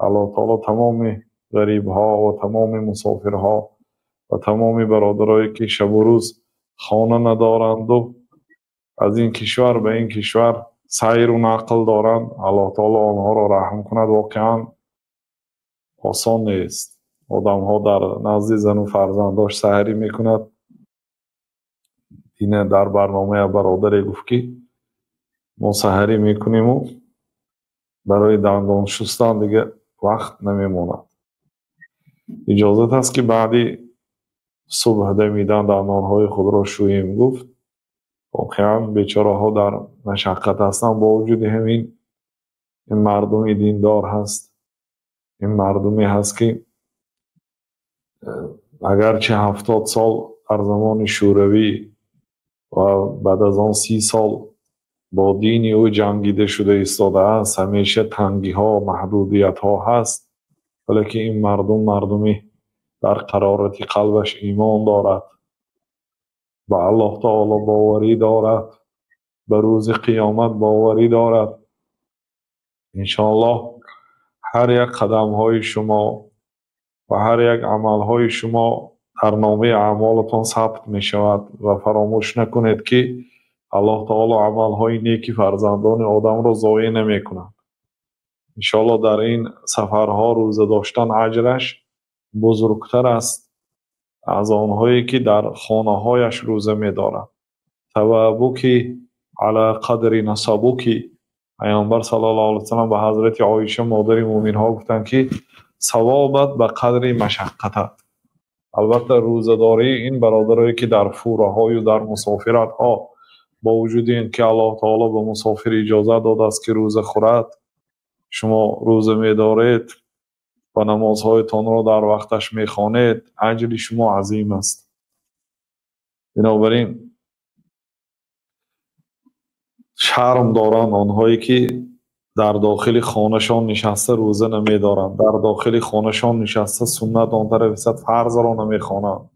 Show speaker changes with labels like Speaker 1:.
Speaker 1: الله تعالی تمام غریب ها و تمام مسافرها و تمام برادرایی که شب و روز خانه ندارند و از این کشور به این کشور سیر و نقل دارند، الله تعالی آنها را رحم کند. واقعا آسان نیست. آدم ها در نزد زن و فرزنداش سحری میکند. اینه در برنامه برادری گفت که ما سحری میکنیم و برای دندان شستن دیگه وقت نمیموند. اجازت هست که بعدی صبح دمیدن دندانهای خود را شوییم. گفت واقعا بیچاره ها در مشقت هستن، با وجود همین این مردمی دیندار هست. این مردمی هست که اگرچه 70 سال در زمان شوروی و بعد از آن 30 سال با دین او جنگیده شده ایستاده است، همیشه تنگی ها محدودیت ها هست، ولی که این مردمی در قرارت قلبش ایمان دارد، به الله تعالی باوری دارد، به روز قیامت باوری دارد. انشاءالله هر یک قدم های شما و هر یک عمل های شما در نامه اعمالتان ثبت می شود و فراموش نکنید که الله تعالی عمل های نیکی فرزندان آدم را ضایع نمی کند. انشاءالله در این سفرها روزه داشتن اجرش بزرگتر است از آنهایی که در خانه هایش روزه می دارد. توابکی علی قدر نسبکی. پیامبر صلی الله علیه و سلم به حضرت عایشه مادر مومنین ها گفتند که ثوابت به قدر مشقتت. البته روزه‌داری این برادرایی که در فوره های و در مسافرت ها با وجود این که الله تعالی به مسافر اجازه داده است که روزه خورد، شما روزه می دارید و نمازهایتان را در وقتش می خوانید، اجر شما عظیم است. بنابراین شرم دارند آنهایی که در داخل خانهشان نشسته روزه نمی دارند، در داخل خانهشان نشسته سنت آن طرف فرض را نمی خوانند.